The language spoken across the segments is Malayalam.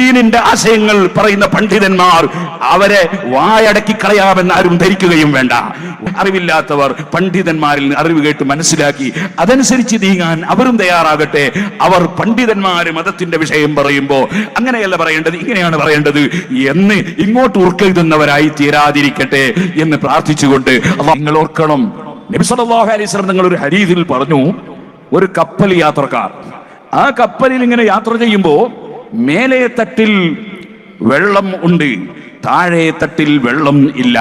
ദീനിന്റെ ആശയങ്ങൾ പറയുന്ന പണ്ഡിതന്മാർ അവരെ വായടക്കി കളയാമെന്ന് ആരും ധരിക്കുകയും വേണ്ട. അറിവില്ലാത്തവർ പണ്ഡിതന്മാരിൽ നിന്ന് അറിവ് കേട്ട് മനസ്സിലാക്കി അതനുസരിച്ച് നീങ്ങാൻ അവരും തയ്യാറാകട്ടെ. അവർ പണ്ഡിതന്മാര് മതത്തിന്റെ വിഷയം പറയുമ്പോ അങ്ങനെയല്ല പറയേണ്ടത്, ഇങ്ങനെയാണ് പറയേണ്ടത് എന്ന് ഇങ്ങോട്ട് ഉൾക്കെഴുതുന്നവരായി തീരാതിരിക്കട്ടെ എന്ന് പ്രാർത്ഥിച്ചുകൊണ്ട് നിങ്ങൾ ഓർക്കണം, നബി സല്ലല്ലാഹു അലൈഹി വസല്ലം നിങ്ങൾ ഒരു ഹദീസിൽ പറഞ്ഞു, ഒരു കപ്പൽ യാത്രക്കാർ ആ കപ്പലിൽ ഇങ്ങനെ യാത്ര ചെയ്യുമ്പോ മേലേ തട്ടിൽ വെള്ളം ഉണ്ട്, താഴെ തട്ടിൽ വെള്ളം ഇല്ല.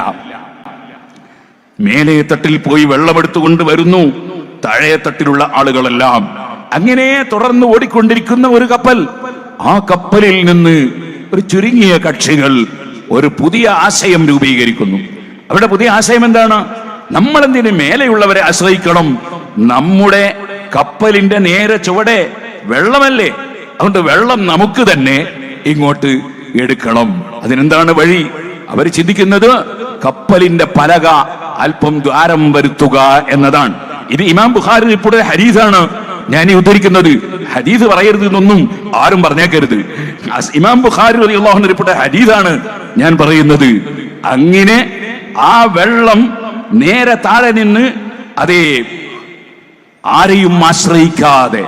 മേലേ തട്ടിൽ പോയി വെള്ളമെടുത്തുകൊണ്ട് വരുന്നു താഴെ തട്ടിലുള്ള ആളുകളെല്ലാം. അങ്ങനെ തുടർന്ന് ഓടിക്കൊണ്ടിരിക്കുന്ന ഒരു കപ്പൽ. ആ കപ്പലിൽ നിന്ന് ഒരു ചുരുങ്ങിയ കക്ഷികൾ ഒരു പുതിയ ആശയം രൂപീകരിക്കുന്നു. അവരുടെ പുതിയ ആശയം എന്താണ്? നമ്മളെന്തിന് മേലെയുള്ളവരെ ആശ്രയിക്കണം? നമ്മുടെ കപ്പലിന്റെ നേരെ ചുവടെ വെള്ളമല്ലേ, അതുകൊണ്ട് വെള്ളം നമുക്ക് തന്നെ ഇങ്ങോട്ട് എടുക്കണം. അതിനെന്താണ് വഴി? അവർ ചിന്തിക്കുന്നത് കപ്പലിന്റെ പലക അല്പം ദ്വാരം വരുത്തുക എന്നതാണ്. ഇത് ഇമാം ബുഖാരി റിപ്പോർട്ട് ഹദീസാണ് ഞാൻ ഈ ഉദ്ധരിക്കുന്നത്. ഹദീസ് പറയരുത് എന്നൊന്നും ആരും പറഞ്ഞേക്കരുത്. ഇമാം ബുഖാരി റളിയല്ലാഹു അൻഹു റിപ്പോർട്ട് ഹദീസാണ് ഞാൻ പറയുന്നത്. അങ്ങനെ ആ വെള്ളം നേരെ താഴെ നിന്ന് അതേ ആരെയും ആശ്രയിക്കാതെ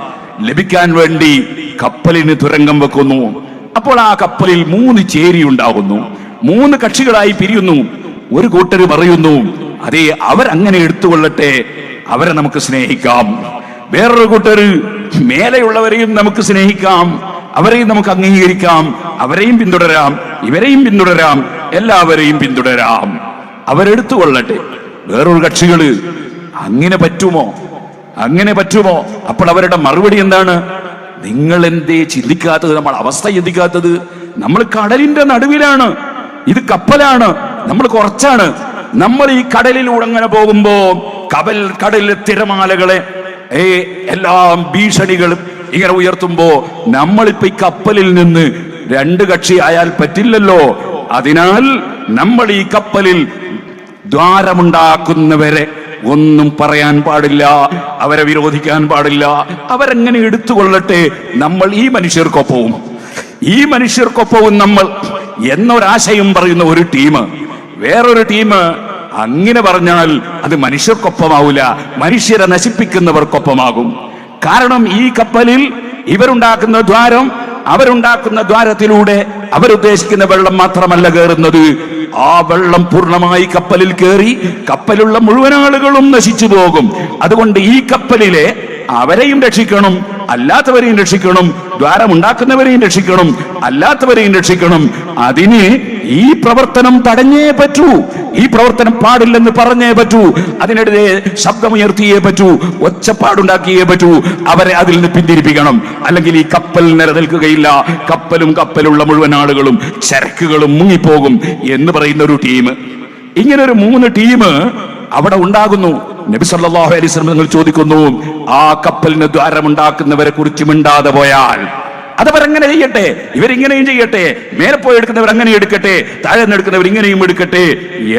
ലഭിക്കാൻ വേണ്ടി കപ്പലിന് തുരങ്കം വെക്കുന്നു. അപ്പോൾ ആ കപ്പലിൽ 3 ചേരി ഉണ്ടാകുന്നു, 3 കക്ഷികളായി പിരിയുന്നു. ഒരു കൂട്ടര് പറയുന്നു, അതേ അവരങ്ങനെ എടുത്തുകൊള്ളട്ടെ, അവരെ നമുക്ക് സ്നേഹിക്കാം. വേറൊരു കൂട്ടര് മേലെയുള്ളവരെയും നമുക്ക് സ്നേഹിക്കാം, അവരെയും നമുക്ക് അംഗീകരിക്കാം, അവരെയും പിന്തുടരാം, ഇവരെയും പിന്തുടരാം, എല്ലാവരെയും പിന്തുടരാം, അവരെടുത്തുകൊള്ളട്ടെ. വേറൊരു കക്ഷികള് അങ്ങനെ പറ്റുമോ, അങ്ങനെ പറ്റുമോ? അപ്പോൾ അവരുടെ മറുപടി എന്താണ്? നിങ്ങൾ എന്തേ ചിന്തിക്കാത്തത്, നമ്മൾ അവസ്ഥ ചിന്തിക്കാത്തത്? നമ്മൾ കടലിന്റെ നടുവിലാണ്, ഇത് കപ്പലാണ്, നമ്മൾ കുറച്ചാണ്. നമ്മൾ ഈ കടലിലൂടെ അങ്ങനെ പോകുമ്പോ കടലിലെ തിരമാലകളെ എല്ലാം ഭീഷണികളും ഇങ്ങനെ ഉയർത്തുമ്പോ നമ്മളിപ്പോ ഈ കപ്പലിൽ നിന്ന് 2 കക്ഷി ആയാൽ പറ്റില്ലല്ലോ. അതിനാൽ നമ്മൾ ഈ കപ്പലിൽ ദ്വാരമുണ്ടാക്കുന്നവരെ ഒന്നും പറയാൻ പാടില്ല, അവരെ വിരോധിക്കാൻ പാടില്ല, അവരെങ്ങനെ എടുത്തുകൊള്ളട്ടെ, നമ്മൾ ഈ മനുഷ്യർക്കൊപ്പവും നമ്മൾ എന്നൊരാശയം പറയുന്ന ഒരു ടീം. വേറൊരു ടീം അങ്ങനെ പറഞ്ഞാൽ അത് മനുഷ്യർക്കൊപ്പമാവില്ല, മനുഷ്യരെ നശിപ്പിക്കുന്നവർക്കൊപ്പമാകും. കാരണം ഈ കപ്പലിൽ ഇവരുണ്ടാക്കുന്ന ദ്വാരം, അവരുണ്ടാക്കുന്ന ദ്വാരത്തിലൂടെ അവരുദ്ദേശിക്കുന്ന വെള്ളം മാത്രമല്ല കയറുന്നത്, ആ വെള്ളം പൂർണ്ണമായി കപ്പലിൽ കയറി കപ്പലുള്ള മുഴുവൻ ആളുകളും നശിച്ചു പോകും. അതുകൊണ്ട് ഈ കപ്പലിലെ അവരെയും രക്ഷിക്കണം, അല്ലാത്തവരെയും രക്ഷിക്കണം, ദ്വാരമുണ്ടാക്കുന്നവരെയും രക്ഷിക്കണം, അല്ലാത്തവരെയും രക്ഷിക്കണം. അതിന് ഈ പ്രവർത്തനം തടഞ്ഞേ പറ്റൂ, ഈ പ്രവർത്തനം പാടില്ലെന്ന് പറഞ്ഞേ പറ്റൂ, അതിനെതിരെ ശബ്ദമുയർത്തിയേ പറ്റൂ, ഒച്ചപ്പാടുണ്ടാക്കിയേ പറ്റൂ, അവരെ അതിൽ നിന്ന് പിന്തിരിപ്പിക്കണം. അല്ലെങ്കിൽ ഈ കപ്പൽ നിലനിൽക്കുകയില്ല, കപ്പലുള്ള മുഴുവൻ ആളുകളും ചരക്കുകളും മുങ്ങിപ്പോകും എന്ന് പറയുന്ന ഒരു ടീം. ഇങ്ങനെ ഒരു 3 ടീം അവിടെ ഉണ്ടാകുന്നു. നബി സല്ലല്ലാഹു അലൈഹി വസല്ലം നിങ്ങൾ ചോദിക്കുന്നു, ആ കപ്പലിന് ദ്വാരമുണ്ടാക്കുന്നവരെ കുറിച്ച് മിണ്ടാതെ പോയാൽ അതവരെങ്ങനെ ചെയ്യട്ടെ, ഇവരിങ്ങനെയും ചെയ്യട്ടെ, മേലെ പോയി എടുക്കുന്നവർ അങ്ങനെ എടുക്കട്ടെ, താഴെ നിന്ന് എടുക്കുന്നവർ ഇങ്ങനെയും എടുക്കട്ടെ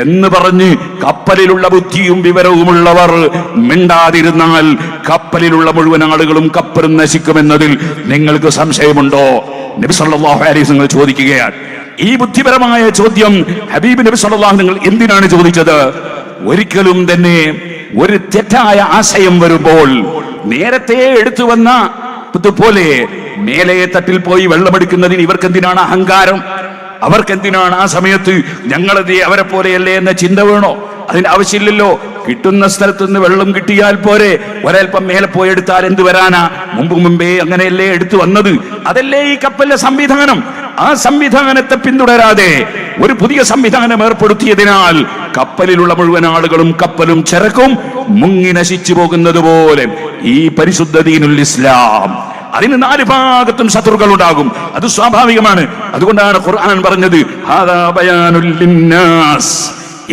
എന്ന് പറഞ്ഞ് കപ്പലിലുള്ള ബുദ്ധിയും വിവരവുമുള്ളവർ മിണ്ടാതിരുന്നാൽ കപ്പലിലുള്ള മുഴുവൻ ആളുകളും കപ്പലും നശിക്കുമെന്നതിൽ നിങ്ങൾക്ക് സംശയമുണ്ടോ? നബി സല്ലല്ലാഹു അലൈഹി വസല്ലം ചോദിക്കുകയാണ്. ഈ ബുദ്ധിപരമായ ചോദ്യം ഹബീബ് നബി സല്ലല്ലാഹു നിങ്ങൾ എന്തിനാണ് ചോദിച്ചത്? ഒരിക്കലും തന്നെ ഒരു തെറ്റായ ആശയം വരുമ്പോൾ നേരത്തെ എടുത്തു വന്ന പോലെ മേലെ തട്ടിൽ പോയി വെള്ളമെടുക്കുന്നതിന് ഇവർക്കെന്തിനാണ് അഹങ്കാരം? അവർക്കെന്തിനാണ് ആ സമയത്ത് ഞങ്ങളത് അവരെ പോലെയല്ലേ എന്ന ചിന്ത വേണോ? അതിന് ആവശ്യമില്ലല്ലോ. കിട്ടുന്ന സ്ഥലത്ത് നിന്ന് വെള്ളം കിട്ടിയാൽ പോരെ, ഒരൽപ്പം മേലെ പോയി എടുത്താൽ എന്ത് വരാനാ? മുമ്പേ അങ്ങനെയല്ലേ എടുത്തു വന്നത്? അതല്ലേ ഈ കപ്പലിലെ സംവിധാനം. ആ സംവിധാനത്തെ പിന്തുടരാതെ ഒരു പുതിയ സംവിധാനം ഏർപ്പെടുത്തിയതിനാൽ കപ്പലിലുള്ള മുഴുവൻ ആളുകളും കപ്പലും ചരക്കും മുങ്ങി നശിച്ചു പോകുന്നത് പോലെ ഈ പരിശുദ്ധ ദീനുൽ ഇസ്ലാം അതിന് 4 ഭാഗത്തും ശത്രുക്കൾ ഉണ്ടാകും, അത് സ്വാഭാവികമാണ്. അതുകൊണ്ടാണ് ഖുർആൻ പറഞ്ഞത് ഹാദാ ബയാനുൽ ലിന്നാസ്,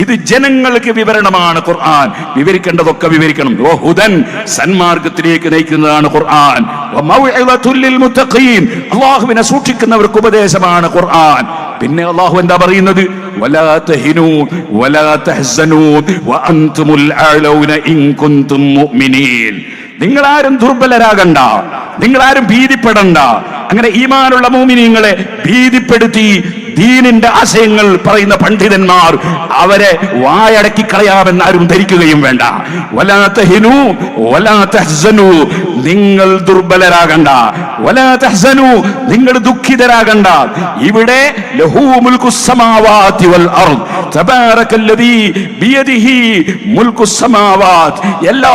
ഇത് ജനങ്ങൾക്ക് വിവരണമാണ്. ഖുർആൻ വിവരിക്കേണ്ടതൊക്കെ വിവരിക്കണം. വഹുദൻ, സന്മാർഗത്തിലേക്ക് നയിക്കുന്നതാണ് ഖുർആൻ. വമൗഇദത്തുൽ ലിൽ മുത്തഖീൻ, അല്ലാഹുവിനെ സൂക്ഷിക്കുന്നവർക്ക് ഉപദേശമാണ് ഖുർആൻ. പിന്നെ അല്ലാഹു എന്താ പറയുന്നത്? വലാ തഹിനൂ വലാ തഹ്സനൂ വഅൻതുമുൽ അലൗന ഇൻ കുൻതും മുഅ്മിനീൻ. നിങ്ങളാരും ദുർബലരാകണ്ട, നിങ്ങളാരും ഭീതിപ്പെടണ്ട. അങ്ങനെ ഈമാനുള്ള മുഅ്മിനീങ്ങളെ ഭീതിപ്പെടുത്തി ദീനിന്റെ ആശയങ്ങൾ പറയുന്ന പണ്ഡിതന്മാർ അവരെ വായടക്കി കളയാമെന്ന് ആരും ധരിക്കുകയും വേണ്ട. വലാ തഹിനു വലാ തഹ്സനു, നിങ്ങൾ ദുർബലരാകണ്ട. വലാ തഹ്സനു, നിങ്ങൾ ദുഃഖിതരാകണ്ട. ഇവിടെ ലഹു മുൽക്കുസ് സമാവാതി വൽ അർദ് തബാറകല്ലദീ ബിയദിഹി മുൽക്കുസ് സമാവാത്, എല്ലാ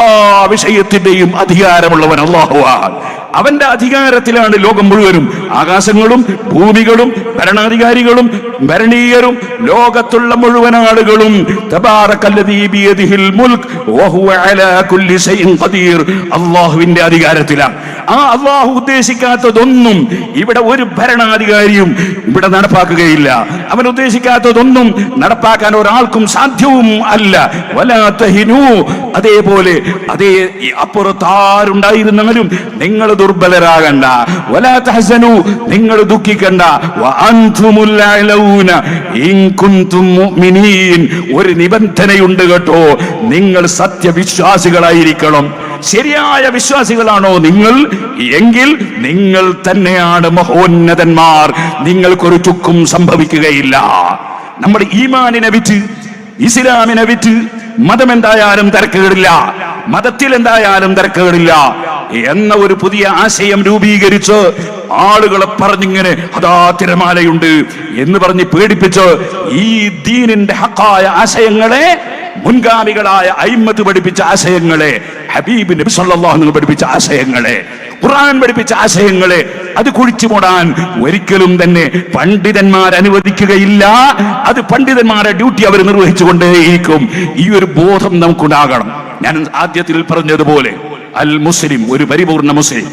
വിഷയത്തിന്റെയും അധികാരമുള്ളവൻ അല്ലാഹുവാണ്. അവന്റെ അധികാരത്തിലാണ് ലോകം മുഴുവനും. ആകാശങ്ങളും ഭൂമികളും ഭരണാധികാരികളും ഭരണീയരും ലോകത്തുള്ള മുഴുവൻ ആളുകളും. തബാറകല്ലദീ ബിയദിഹിൽ മുൽക്ക് വഹുവ അലാ കുല്ലി ശൈഇൻ ഖദീർ, അല്ലാഹുവിന്റെ അധികാരത്തിലാണ്. ആ അല്ലാഹു ഉദ്ദേശിക്കാത്തതൊന്നും ഇവിടെ ഒരു ഭരണാധികാരിയും ഇവിടെ നടപ്പാക്കുകയില്ല. അവൻ ഉദ്ദേശിക്കാത്തതൊന്നും നടപ്പാക്കാൻ ഒരാൾക്കും സാധ്യവും അല്ല. വലാ തഹിനു, അതേപോലെ അതേ അപ്പുറത്താരുണ്ടായിരുന്നാലും നിങ്ങൾ ദുർബലരാകണ്ട. വലാ തഹ്സനു, നിങ്ങൾ ദുഃഖിക്കണ്ട. വഅൻതുമുൽ അലൗന ഇൻ കുൻതും മുഅ്മിനീൻ, ഒരു നിബന്ധനയുണ്ട് കേട്ടോ, നിങ്ങൾ സത്യവിശ്വാസികളായിരിക്കണം. ശരിയായ വിശ്വാസികളാണോ നിങ്ങൾ എങ്കിൽ നിങ്ങൾ തന്നെയാണ് മഹോന്നതന്മാർ. നിങ്ങൾക്കൊരു ചുക്കും സംഭവിക്കുകയില്ല. നമ്മുടെ ഈമാനിനെ വിറ്റ് ഇസ്ലാമിനെ വിറ്റ് മതം എന്തായാലും തിരക്കേടില്ല, മതത്തിൽ എന്തായാലും തിരക്കേടില്ല എന്ന ഒരു പുതിയ ആശയം രൂപീകരിച്ച് ആളുകളെ പറഞ്ഞിങ്ങനെ അതാ തിരമാലയുണ്ട് എന്ന് പറഞ്ഞ് പേടിപ്പിച്ച് ഈ ദീനിന്റെ ഹക്കായ ആശയങ്ങളെ, മുൻഗാമികളായ അയിമ്മത്ത് പഠിപ്പിച്ച ആശയങ്ങളെ, ഹബീബ് നബി സല്ലല്ലാഹു അലൈഹി വസല്ലം പഠിപ്പിച്ച ആശയങ്ങളെ, ഖുർആൻ പഠിപ്പിച്ച ആശയങ്ങളെ അത് കുഴിച്ചു മൂടാൻ ഒരിക്കലും തന്നെ പണ്ഡിതന്മാർ അനുവദിക്കുകയില്ല. അത് പണ്ഡിതന്മാരുടെ ഡ്യൂട്ടി അവർ നിർവഹിച്ചുകൊണ്ടേയിരിക്കും. ഈ ഒരു ബോധം നമുക്കുണ്ടാകണം. ഞാൻ ആദ്യത്തിൽ പറഞ്ഞതുപോലെ അൽ മുസ്ലിം, ഒരു പരിപൂർണ മുസ്ലിം,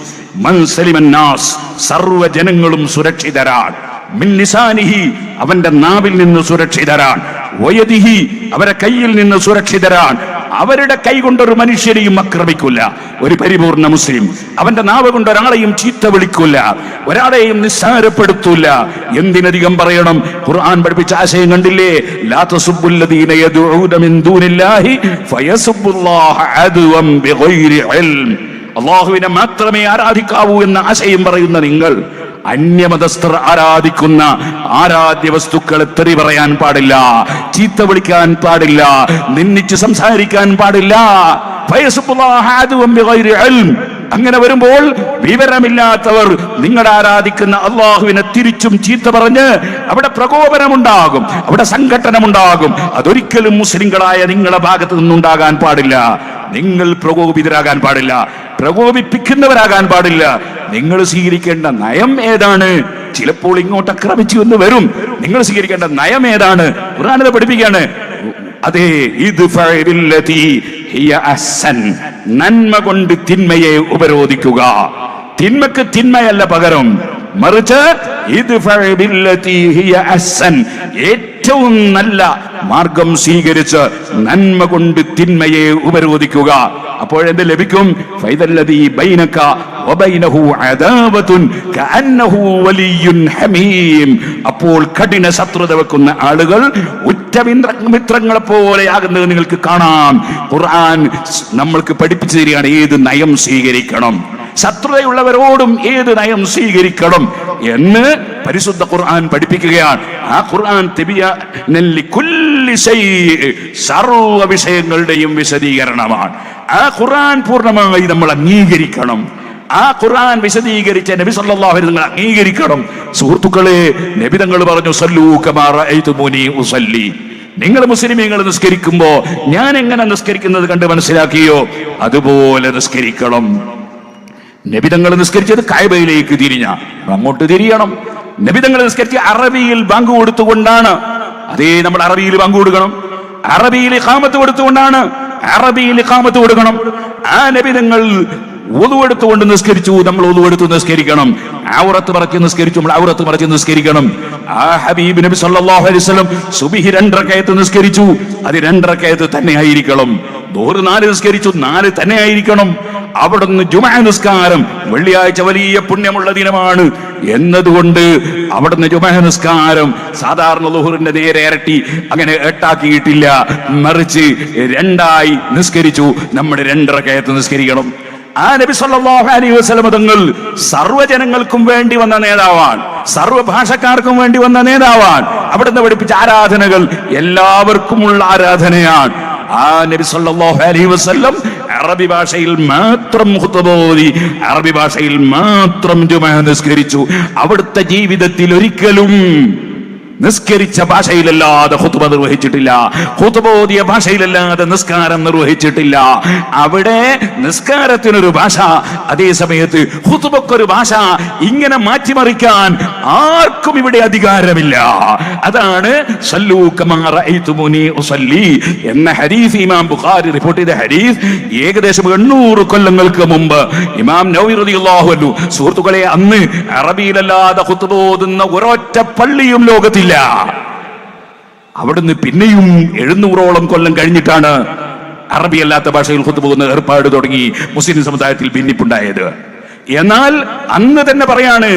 മൻ സലിമൻ നാസ്, സർവ്വ ജനങ്ങളും സുരക്ഷിതരാണ്. മിൻ ലിസാനിഹി, അവന്റെ നാവിൽ നിന്ന് സുരക്ഷിതരാണ്. വയദിഹി, അവരെ കയ്യിൽ നിന്ന് സുരക്ഷിതരാണ്. അവരുടെ കൈ കൊണ്ടൊരു മനുഷ്യരെയും ആക്രമിക്കില്ല. ഒരു പരിപൂർണ മുസ്ലിം അവന്റെ നാവ് കൊണ്ട് ഒരാളെയും ചീത്ത വിളിക്കില്ല, ഒരാളെയും നിസ്സാരപ്പെടുത്തൂല. എന്തിനധികം പറയണം, ഖുർആൻ പഠിപ്പിച്ച ആശയം കണ്ടില്ലേ? ലാ തസുബ്ബുല്ലദീന യദ്ഊന മിൻ ദൂനില്ലാഹി ഫയസുബ്ബുല്ലാഹ അദ്വൻ ബിഗൈരി ഇൽം, അല്ലാഹുവിനെ മാത്രമേ ആരാധിക്കാവൂ എന്ന ആശയം പറയുന്ന നിങ്ങൾ അന്യമതസ്ഥർ ആരാധിക്കുന്ന ആരാധ്യ വസ്തുക്കളെ തെറി പറയാൻ പാടില്ല, ചീത്ത വിളിക്കാൻ പാടില്ല, നിന്ദിച്ച് സംസാരിക്കാൻ പാടില്ല. അങ്ങനെ വരുമ്പോൾ വിവരമില്ലാത്തവർ നിങ്ങൾ ആരാധിക്കുന്ന അള്ളാഹുവിനെ തിരിച്ചും ചീത്ത പറഞ്ഞ് അവിടെ പ്രകോപനമുണ്ടാകും, അവിടെ സംഘട്ടനമുണ്ടാകും. അതൊരിക്കലും മുസ്ലിങ്ങളായ നിങ്ങളുടെ ഭാഗത്ത് നിന്നുണ്ടാകാൻ പാടില്ല. നിങ്ങൾ പ്രകോപിതരാകാൻ പാടില്ല, പ്രകോപിപ്പിക്കുന്നവരാകാൻ പാടില്ല. നിങ്ങൾ സ്വീകരിക്കേണ്ട നയം ഏതാണ്? ചിലപ്പോൾ ഇങ്ങോട്ട് ആക്രമിച്ചു എന്ന് വരും. നിങ്ങൾ സ്വീകരിക്കേണ്ട നയം ഏതാണ്? ഖുർആനിൽ പഠിപ്പിക്കുകയാണ്, അതെ, നന്മ കൊണ്ട് തിന്മയെ ഉപരോധിക്കുക. തിന്മക്ക് തിന്മയല്ല പകരം, മറിച്ച് ഏറ്റവും നല്ല മാർഗം സ്വീകരിച്ച് നന്മ കൊണ്ട് തിന്മയെ ഉപരോധിക്കുക. അപ്പോഴെന്ത് ലഭിക്കും? അപ്പോൾ കഠിന ശത്രുത വെക്കുന്ന ആളുകൾ ഉറ്റ മിത്രങ്ങളെ പോലെയാകുന്നത് നിങ്ങൾക്ക് കാണാം. ഖുർആൻ നമ്മൾക്ക് പഠിപ്പിച്ചു തരികയാണ് ഏത് നയം സ്വീകരിക്കണം, ശത്രുതയുള്ളവരോടും ഏത് നയം സ്വീകരിക്കണം എന്ന് പരിശുദ്ധ ഖുർആൻ പഠിപ്പിക്കുകയാണ്. ആ ഖുർആൻ സർവ്വ വിഷയങ്ങളുടെയും വിശദീകരണമാണ്. ആ ഖുർആൻ പൂർണ്ണമായി നമ്മൾ അംഗീകരിക്കണം. ആ ഖുർആൻ വിശദീകരിച്ച നബി സല്ലല്ലാഹു അലൈഹി വസല്ലം അംഗീകരിക്കണം. സുഹൃത്തുക്കളെ, നബി തങ്ങൾ പറഞ്ഞു, സല്ലൂ കമാ റഅയ്തുമൂനി ഉസല്ലി. നിങ്ങൾ മുസ്ലിമീങ്ങൾ നിസ്കരിക്കുമ്പോ ഞാൻ എങ്ങനെ നിസ്കരിക്കുന്നത് കണ്ട് മനസ്സിലാക്കിയോ അതുപോലെ നിസ്കരിക്കണം. നബി തങ്ങൾ നിസ്കരിച്ചത് കഅബയിലേക്ക് തിരിഞ്ഞ, അങ്ങോട്ട് തിരിയണം. നബി തങ്ങൾ നിസ്കരിച്ച അറബിയിൽ ബാങ്ക് കൊടുത്തുകൊണ്ടാണ്. അതേ, നമ്മൾ അറബിയിൽ ബാങ്ക് കൊടുക്കണം, അറബിയിൽ ഇഖാമത്ത് കൊടുത്തുകൊണ്ടാണ്, അറബിയിൽ ഇഖാമത്ത് കൊടുക്കണം. ആ നബി തങ്ങൾ wudu എടുത്തുകൊണ്ട് നിസ്കരിച്ചു, നമ്മൾ wudu എടുത്ത് നിസ്കരിക്കണം. ഔറത്ത് മറച്ച് നിസ്കരിച്ചു, നമ്മൾ ഔറത്ത് മറച്ച് നിസ്കരിക്കണം. ആ ഹബീബ് നബി സല്ലല്ലാഹു അലൈഹി വസല്ലം സുബ്ഹി 2 റകഅത്ത് നിസ്കരിച്ചു, അത് 2 റകഅത്ത് തന്നെ ആയിരിക്കണം. ദുഹർ 4 നിസ്കരിച്ചു, 4 തന്നെ ആയിരിക്കണം. അവിടുന്ന് ജുമുഅ നിസ്കാരം, വെള്ളിയാഴ്ച വലിയ പുണ്യമുള്ള ദിനമാണ് എന്നതുകൊണ്ട് അവിടുന്ന് ജുമുഅ നിസ്കാരം സാധാരണ ദുഹറിന്റെ നേരെ ഇരട്ടി അങ്ങനെ എട്ടാക്കിയിട്ടില്ല, മറിച്ച് 2 ആയി നിസ്കരിച്ചു. നമ്മൾ 2 റകഅത്ത് നിസ്കരിക്കണം. ആ നബി സല്ലല്ലാഹു അലൈഹി വസല്ലം തങ്ങൾ സർവ്വജനങ്ങൾക്കും വേണ്ടി വന്ന നേതാവാണ്, സർവ്വഭാഷക്കാർക്കും വേണ്ടി വന്ന നേതാവാണ്. അവിടുന്ന് പഠിപ്പിച്ച ആരാധനകൾ എല്ലാവർക്കുമുള്ള ആരാധനയാണ്. ആ നബി സല്ലല്ലാഹു അലൈഹി വസല്ലം അറബി ഭാഷയിൽ മാത്രം ഖുതുബ ഓതി, അറബി ഭാഷയിൽ മാത്രം ജുമുഅ നിസ്കരിച്ചു. അവിടുത്തെ ജീവിതത്തിൽ ഒരിക്കലും നിസ്കരിച്ച ഭാഷയിലല്ലാതെ ഖുതുബ നിർവഹിച്ചിട്ടില്ല, ഖുതുബ ഓതിയ ഭാഷയിലല്ലാതെ നിസ്കാരം നിർവഹിച്ചിട്ടില്ല. അവിടെ നിസ്കാരത്തിനൊരു ഭാഷ, അതേ സമയത്ത് ഖുതുബക്കൊരു ഭാഷ. ഇങ്ങനെ മാറ്റിമറിക്കാൻ ആർക്കും ഇവിടെ അധികാരമില്ല. അതാണ് സല്ലൂ കമാ റഅയ്തുമുനി ഉസല്ലി എന്ന ഹദീസ് ഇമാം ബുഖാരി റിപ്പോർട്ട് ചെയ്ത ഹദീസ്. ഏകദേശം 800 കൊല്ലങ്ങൾക്ക് മുമ്പ് ഇമാം നവവി റളിയല്ലാഹു അൻഹു, സുഹൃത്തുക്കളെ, അന്ന് അറബിയിലല്ലാതെ ഖുതുബ ഓതുന്ന ഒരൊറ്റ പള്ളിയും ലോകത്തിൽ അവിടുന്ന് പിന്നെയും 700ഓളം കൊല്ലം കഴിഞ്ഞിട്ടാണ് അറബി അല്ലാത്ത ഭാഷയിൽ ഖുതുബ ഓതുന്ന ഏർപ്പാട് തുടങ്ങി മുസ്ലിം സമുദായത്തിൽ ഭിന്നിപ്പുണ്ടായത്. എന്നാൽ അന്ന് തന്നെ പറയാണ്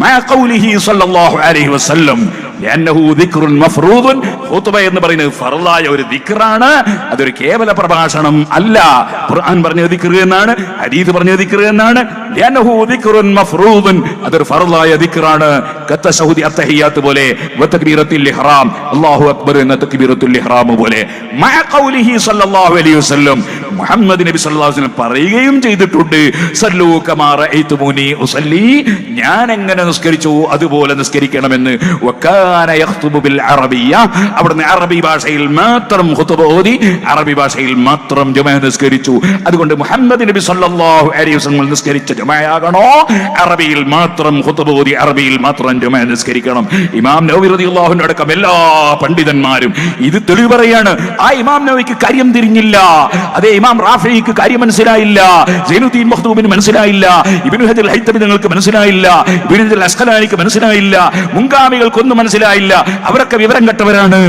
മാ ഖൗലിഹി സല്ലല്ലാഹു അലൈഹി വസല്ലം ലഅന്നഹു ദിക്റുൻ മഫ്റൂദുൻ. ഖുതുബ എന്ന് പറയുന്നത് ഫർളായ ഒരു ദിക്റാണ്, അതൊരു കേവല പ്രഭാഷണം അല്ല. ഖുർആൻ പറഞ്ഞ ദിക്ർ എന്നാണ്, ഹദീസ് പറഞ്ഞ ദിക്ർ എന്നാണ്. ലഅന്നഹു ദിക്റുൻ മഫ്റൂദുൻ, അതൊരു ഫർളായ ദിക്റാണ്. കത്തശഹുദി അത്തഹിയാത്ത് പോലെ, വതക്ബീറത്തുൽ ഇഹ്റാം, അല്ലാഹു അക്ബർ എന്ന തക്ബീറത്തുൽ ഇഹ്റാം പോലെ. മാ ഖൗലിഹി സല്ലല്ലാഹു അലൈഹി വസല്ലം, മുഹമ്മദ് നബി സല്ലല്ലാഹു അലൈഹി വസല്ലം പറയുകയും ചെയ്തിട്ടുണ്ട്, സല്ലൂ കമാ റഅയ്തുമുനി ഉസല്ലി, ഞാൻ എങ്ങനെ നിസ്കരിച്ചു അതുപോലെ നിസ്കരിക്കണമെന്ന്. വകാന യഖ്തുബു ബിൽ അറബിയ്യ, അവിടുന്ന് അറബി ഭാഷയിൽ മാത്രം ഖുതുബ ഓതി, അറബി ഭാഷയിൽ മാത്രം ജുമുഅ നിസ്കരിച്ചു. അതുകൊണ്ട് മുഹമ്മദ് നബി സല്ലല്ലാഹു അലൈഹി വസല്ലം നിസ്കരിച്ച ജുമുഅയാകണോ അറബിയിൽ മാത്രം ഖുതുബ ഓതി അറബിയിൽ മാത്രം ജുമുഅ നിസ്കരിക്കണം. ഇമാം നവവി റളിയല്ലാഹു അൻഹു അടക്കം എല്ലാ പണ്ഡിതന്മാരും ഇത് തെളിവ് പറയാണ്. ആ ഇമാം നവവിക്ക് കാര്യം തിരിഞ്ഞില്ല, അതേ ഇമാം റാഫിക്ക് കാര്യം മനസ്സിലായില്ല, സൈനുദ്ദീൻ മഖ്ദൂമിന് മനസ്സിലായില്ല, ഇബ്നു ഹജർ അൽ ഹൈതമി നിങ്ങൾക്ക് മനസ്സിലായില്ല, ഇബ്നു ഹജർ അൽ അസ്ഖലാനിക്ക് മനസ്സിലായില്ല, മുൻഗാമികൾക്കൊന്നും മനസ്സിലായില്ല, അവരൊക്കെ വിവരം കെട്ടവരാണ്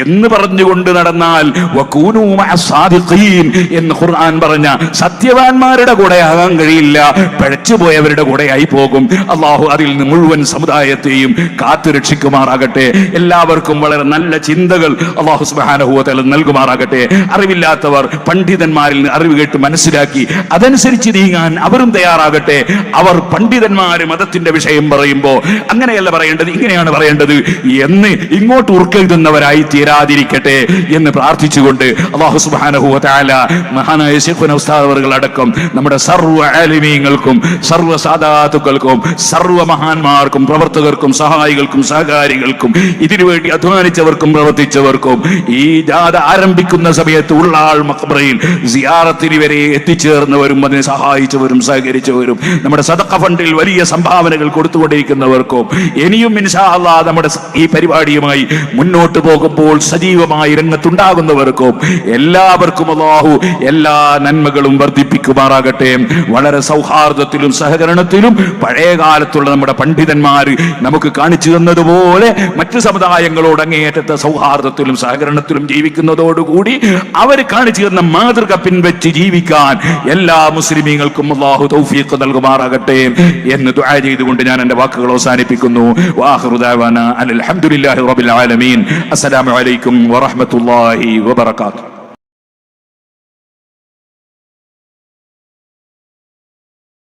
എന്ന് പറഞ്ഞുകൊണ്ട് നടന്നാൽ വകൂനൂ മഅസ് സാദിഖീൻ എന്ന് ഖുർആൻ പറഞ്ഞ സത്യവാന്മാരുടെ കൂടെ ആകാൻ കഴിയില്ല, പഴച്ചുപോയവരുടെ കൂടെയായി പോകും. അള്ളാഹു അതിൽ നിന്ന് മുഴുവൻ സമുദായത്തെയും കാത്തു രക്ഷിക്കുമാറാകട്ടെ. എല്ലാവർക്കും വളരെ നല്ല ചിന്തകൾ അള്ളാഹു സുബ്ഹാനഹു വ തആല നൽകുമാറാകട്ടെ. അറിവില്ലാത്തവർ പണ്ഡിതന്മാരിൽ നിന്ന് അറിവ് കേട്ട് മനസ്സിലാക്കി അതനുസരിച്ച് നീങ്ങാൻ അവരും തയ്യാറാകട്ടെ. അവർ പണ്ഡിതന്മാര് മതത്തിന്റെ വിഷയം പറയുമ്പോ അങ്ങനെയല്ല പറയേണ്ടത്, ഇങ്ങനെയാണ് പറയേണ്ടത് എന്ന് ഇങ്ങോട്ട് ഉറുക്കെഴുതുന്നവരായി തീരാതിരിക്കട്ടെ എന്ന് പ്രാർത്ഥിച്ചുകൊണ്ട് അല്ലാഹു സുബ്ഹാനഹു വ തആല മഹാനായ ശൈഖുനാ ഉസ്താദ് അവറുകൾ അടക്കം നമ്മുടെ സർവ്വ ആലിമീങ്ങൾക്കും സർവ്വ സാദാത്തുക്കൾക്കും സർവ്വ മഹാന്മാർക്കും പ്രവർത്തകർക്കും സഹായികൾക്കും സഹകാരികൾക്കും ഇതിനുവേണ്ടി അധ്വാനിച്ചവർക്കും പ്രവർത്തിച്ചവർക്കും ഈ ജാഥ ആരംഭിക്കുന്ന സമയത്ത് ഉള്ളാൾ മഖ്ബറയിൽ സിയാറത്തിന് വരെ എത്തിച്ചേർന്നവരും അതിനെ സഹായിച്ചവരും സഹകരിച്ചവരും നമ്മുടെ സദഖ ഫണ്ടിൽ വലിയ സംഭാവനകൾ കൊടുത്തുകൊണ്ടിരിക്കുന്നവർക്കും ഇനിയും ഇൻഷാ അല്ലാഹ് നമ്മുടെ ഈ പരിപാടിയുമായി മുന്നോട്ട് പോകുമ്പോൾ സജീവമായി രംഗത്തുണ്ടാകുന്നവർക്കും എല്ലാവർക്കും അല്ലാഹു എല്ലാ നന്മകളും വർദ്ധിപ്പിക്കുമാറാകട്ടെ. വളരെ സൗഹാർദ്ദത്തിലും സഹകരണത്തിലും പഴയ കാലത്തുള്ള നമ്മുടെ പണ്ഡിതന്മാർ നമുക്ക് കാണിച്ചു തന്നതുപോലെ മറ്റു സമുദായങ്ങളോട് അങ്ങേയറ്റത്തെ സൗഹാർദ്ദത്തിലും സഹകരണത്തിലും ജീവിക്കുന്നതോടുകൂടി അവർ കാണിച്ചു തന്ന മാതൃക പിൻവെച്ച് ജീവിക്കാൻ എല്ലാ മുസ്ലിമീങ്ങൾക്കും അല്ലാഹു തൗഫീഖ് നൽകുമാറാകട്ടെ എന്ന് ദുആ ചെയ്തുകൊണ്ട് ഞാൻ എൻ്റെ വാക്കുകൾ അവസാനിപ്പിക്കുന്നു. വആഖിറു ദഅവാനാ അൽഹംദുലില്ലാഹി റബ്ബിൽ ആലമീൻ. അസ്സലാമു അലൈക്കും വറഹ്മത്തുള്ളാഹി വബറകാതുഹു.